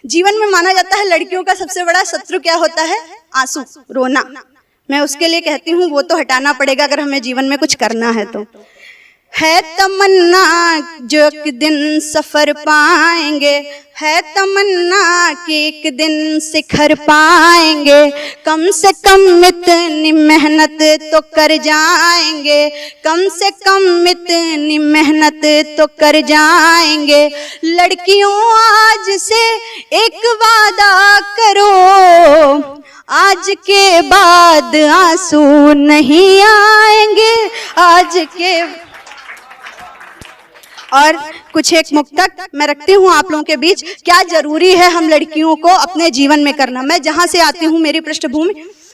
जीवन में माना जाता है लड़कियों का सबसे बड़ा शत्रु क्या होता है? आंसू, रोना। मैं उसके लिए कहती हूँ वो तो हटाना पड़ेगा अगर हमें जीवन में कुछ करना है तो। है तमन्ना जो एक दिन सफर पाएंगे, है तमन्ना कि एक दिन शिखर पाएंगे, कम से कम इतनी मेहनत तो कर जाएंगे, कम से कम इतनी मेहनत तो कर जाएंगे। लड़कियों आज से एक वादा करो, आज के बाद आंसू नहीं आएंगे, आज के। और कुछ एक मुक्तक मैं रखती हूँ आप लोगों के बीच, क्या जरूरी है हम लड़कियों को अपने जीवन में करना। मैं जहाँ से आती हूँ, मेरी पृष्ठभूमि,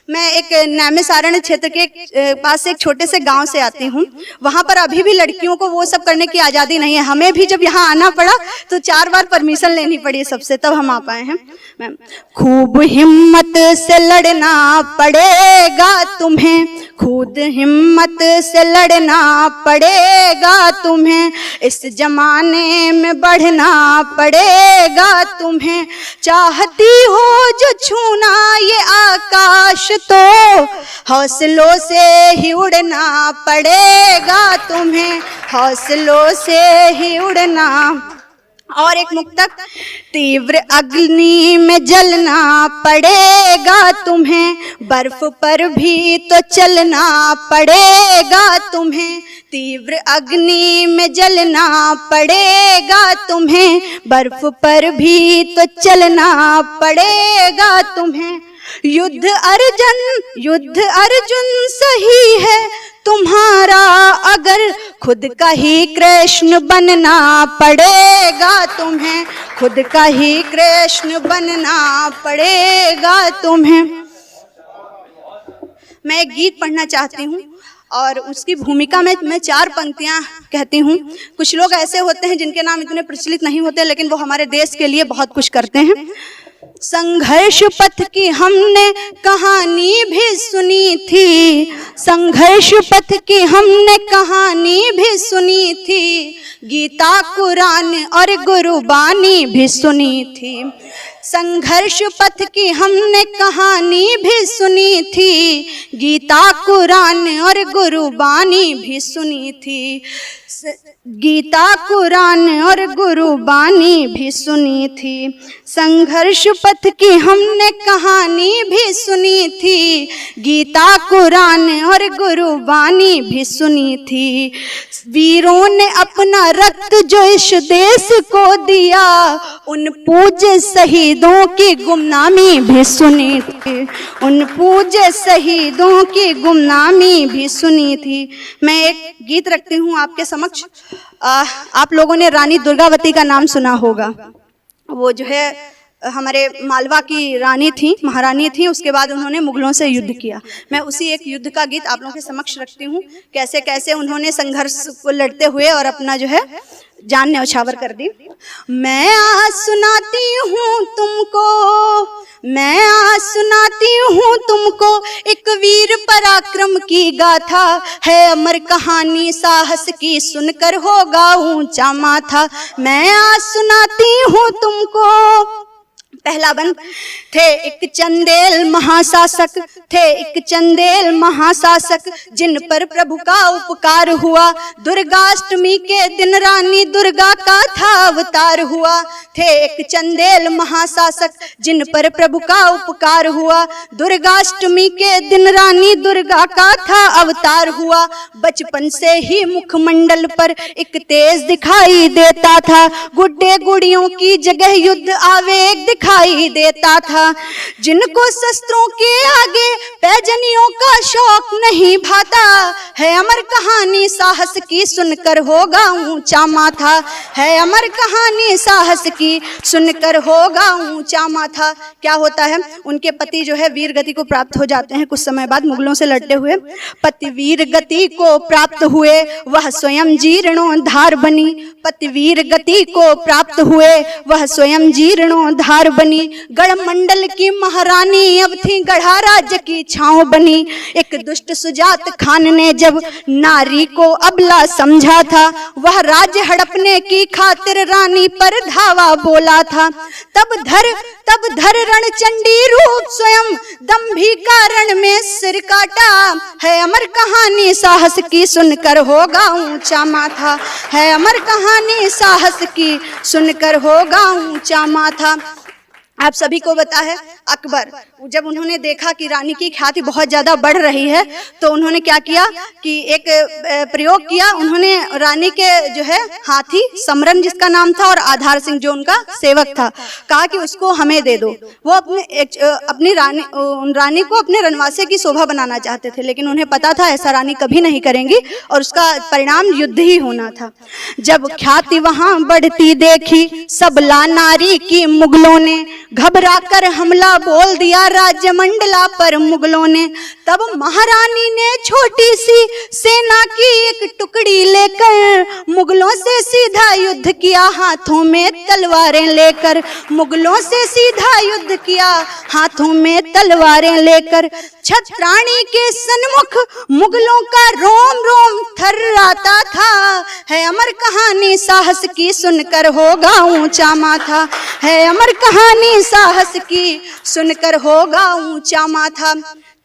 मैं एक नैमिषारण्य क्षेत्र के पास एक छोटे से गांव से आती हूँ। वहाँ पर अभी भी लड़कियों को वो सब करने की आज़ादी नहीं है। हमें भी जब यहाँ आना पड़ा तो 4 बार परमिशन लेनी पड़ी सबसे, तब हम आ पाए हैं। मैम, खूब हिम्मत से लड़ना पड़ेगा तुम्हें, खुद हिम्मत से लड़ना पड़ेगा तुम्हें, इस जमाने में बढ़ना पड़ेगा तुम्हें। चाहती हो जो छूना ये आकाश तो हौसलों से ही उड़ना पड़ेगा तुम्हें, हौसलों से ही उड़ना। और एक मुक्तक, तीव्र अग्नि में जलना पड़ेगा तुम्हें, बर्फ पर भी तो चलना पड़ेगा तुम्हें, तीव्र अग्नि में जलना पड़ेगा तुम्हें, बर्फ पर भी तो चलना पड़ेगा तुम्हें। युद्ध अर्जुन सही है तुम्हारा, अगर खुद का ही कृष्ण बनना पड़ेगा तुम्हें, खुद का ही कृष्ण बनना पड़ेगा तुम्हें। मैं एक गीत पढ़ना चाहती हूँ और उसकी भूमिका में मैं 4 पंक्तियाँ कहती हूँ। कुछ लोग ऐसे होते हैं जिनके नाम इतने प्रचलित नहीं होते, लेकिन वो हमारे देश के लिए बहुत कुछ करते हैं। संघर्ष पथ की हमने कहानी भी सुनी थी, संघर्ष पथ की हमने कहानी भी सुनी थी, गीता कुरान और गुरुबानी भी सुनी थी। संघर्ष पथ की हमने कहानी भी सुनी थी, गीता कुरान और गुरुबानी भी सुनी थी, गीता कुरान और गुरुबानी भी सुनी थी। संघर्ष पथ की हमने कहानी भी सुनी थी, गीता कुरान और गुरुबानी भी सुनी थी। वीरों ने अपना रक्त जो इस देश को दिया, उन पूज्य शहीदों की गुमनामी भी सुनी थी, उन पूज्य शहीदों की गुमनामी भी सुनी थी। मैं एक गीत रखती हूँ आपके समक्ष। आप लोगों ने रानी दुर्गावती का नाम सुना होगा। वो जो है हमारे मालवा की रानी थी, महारानी थी। उसके बाद उन्होंने मुगलों से युद्ध किया। मैं उसी एक युद्ध का गीत आप लोगों के समक्ष रखती हूँ, कैसे कैसे उन्होंने संघर्ष को लड़ते हुए और अपना जो है जान न्यौछावर कर दी। मैं आज सुनाती हूँ तुमको, मैं आज सुनाती हूँ तुमको एक वीर पराक्रम की गाथा, है अमर कहानी साहस की सुनकर होगा ऊंचा माथा। मैं आज सुनाती हूँ तुमको। पहला बंद, थे एक चंदेल महाशासक, थे एक चंदेल महाशासक, जिन पर प्रभु का उपकार हुआ, दुर्गाष्टमी के दिन रानी दुर्गा का था अवतार हुआ। थे एक चंदेल महाशासक, जिन पर प्रभु का उपकार हुआ, दुर्गाष्टमी के दिन रानी दुर्गा का था अवतार हुआ। बचपन से ही मुखमंडल पर एक तेज दिखाई देता था, गुड्डे गुड़ियों की जगह युद्ध आवेग दिखाई देता था। जिनको शस्त्रों के आगे पैजनियों का शौक नहीं भाता, है अमर कहानी साहस की सुनकर होगा ऊंचा माथा, है अमर कहानी साहस की सुनकर होगा ऊंचा माथा। क्या होता है, उनके पति जो है वीर गति को प्राप्त हो जाते हैं कुछ समय बाद मुगलों से लड़ते हुए। पति वीर गति को प्राप्त हुए, वह स्वयं जीर्णोद्धार बनी, पति वीर गति को प्राप्त हुए, वह स्वयं जीर्णोद्धार बनी, गढ़ मंडल की महारानी अब थी गढ़ा राज्य की छांव बनी। एक दुष्ट सुजात खान ने जब नारी को अबला समझा था, वह राज्य हड़पने की खातिर रानी पर धावा बोला था। तब धर रणचंडी रूप स्वयं दंभी कारण में सिर काटा, है अमर कहानी साहस की सुनकर होगा ऊंचा माथा, है अमर कहानी साहस की सुनकर होगा ऊंचा माथा। आप सभी को पता है अकबर जब उन्होंने देखा कि रानी की ख्याति बहुत ज़्यादा बढ़ रही है तो उन्होंने क्या किया कि एक प्रयोग किया। उन्होंने रानी के जो है हाथी समरन जिसका नाम था और आधार सिंह जो उनका सेवक था, कहा कि उसको हमें दे दो। वो अपनी रानी को अपने रनवासे की शोभा बनाना चाहते थे, लेकिन उन्हें पता था ऐसा रानी कभी नहीं करेंगी और उसका परिणाम युद्ध ही होना था। जब ख्याति वहां बढ़ती देखी सबला नारी की मुगलों ने, घबराकर हमला बोल दिया राज्य मंडला पर मुगलों ने। तब महारानी ने छोटी सी सेना की एक टुकड़ी लेकर मुगलों से सीधा युद्ध किया हाथों में तलवारें लेकर, मुगलों से सीधा युद्ध किया हाथों में तलवारें लेकर। छत्राणी के सन्मुख मुगलों का रोम रोम थर्राता था, है अमर कहानी साहस की सुनकर होगा ऊंचा माथा, है अमर कहानी साहस की सुनकर होगा ऊंचा माथा।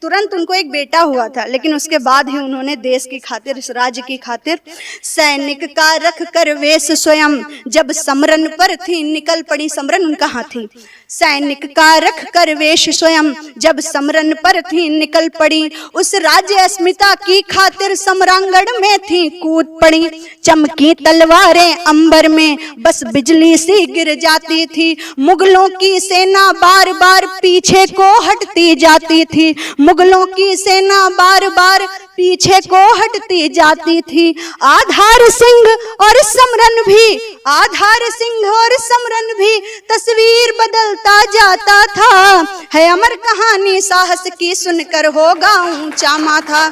तुरंत उनको एक बेटा हुआ था, लेकिन उसके बाद ही उन्होंने देश की खातिर, इस राज्य की खातिर सैनिक का रख कर वेश स्वयं जब समरन पर थी निकल पड़ी। समरन उनका हाथी। सैनिक का रख कर वेश स्वयं जब समरन पर थी निकल पड़ी, उस राज्य अस्मिता की खातिर समरांगण में थी कूद पड़ी। चमकी तलवारें अंबर में बस बिजली सी गिर जाती थी, मुगलों की सेना बार बार पीछे को हटती जाती थी, मुगलों की सेना बार बार पीछे को हटती जाती थी। आधार सिंह और समरन भी, आधार सिंह और समरन भी तस्वीर बदलता जाता था, है अमर कहानी साहस की सुनकर होगा ऊंचा माथा,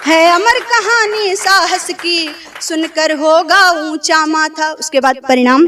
है अमर कहानी साहस की सुनकर होगा ऊंचा माथा। उसके बाद परिणाम,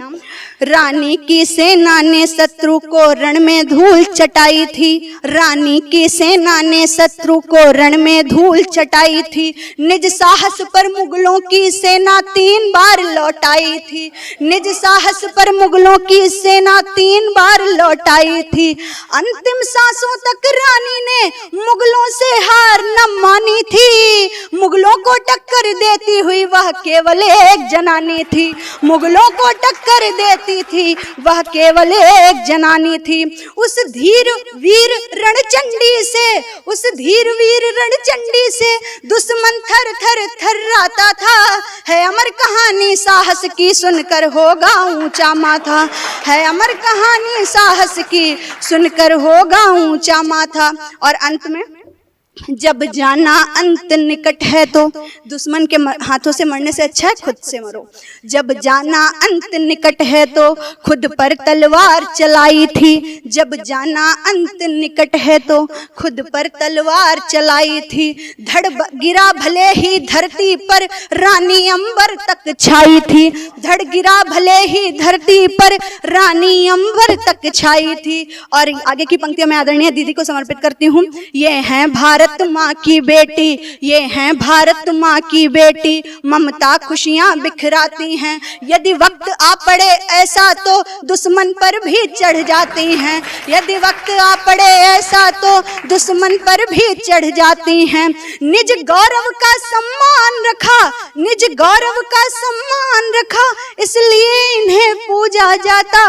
रानी की सेना ने शत्रु को रण में धूल चटाई थी, रानी की सेना ने शत्रु को रण में धूल चटाई थी। निज साहस पर मुगलों की सेना 3 बार लौटाई थी, निज साहस पर मुगलों की सेना 3 बार लौटाई थी। अंतिम सांसों तक रानी ने मुगलों से हार न मानी थी, मुगलों को टक्कर देती हुई वह केवल एक जनानी थी, मुगलों को टक्कर देती थी वह केवल एक जनानी थी। उस धीर वीर रणचंडी से, उस धीर वीर रणचंडी से दुश्मन थर थर थर्राता था, है अमर कहानी साहस की सुनकर होगा ऊंचा माथा, है अमर कहानी साहस की सुनकर होगा ऊंचा माथा। और अंत में, जब जाना अंत निकट है तो, दुश्मन के हाथों से मरने से अच्छा है खुद से मरो। जब जाना अंत निकट है तो खुद पर तलवार चलाई थी, जब जाना अंत निकट है तो खुद पर तलवार चलाई थी। धड़ गिरा भले ही धरती पर रानी अंबर तक छाई थी, धड़ गिरा भले ही धरती पर रानी अंबर तक छाई थी। और आगे की पंक्तियां मैं आदरणीय दीदी को समर्पित करती हूँ। ये है भारत माँ की बेटी, ये हैं भारत माँ की बेटी, ममता खुशियाँ बिखराती हैं। यदि वक्त आ पड़े ऐसा तो दुश्मन पर भी चढ़ जाती हैं, यदि वक्त आ पड़े ऐसा तो दुश्मन पर भी चढ़ जाती हैं। निज गौरव का सम्मान रखा, निज गौरव का सम्मान रखा, इसलिए इन्हें पूजा जाता,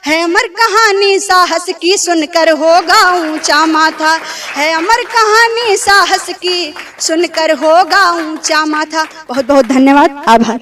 है अमर कहानी साहस की सुनकर होगा ऊंचा माथा, है अमर कहानी साहस की सुनकर होगा ऊंचा माथा। बहुत बहुत धन्यवाद, आभार।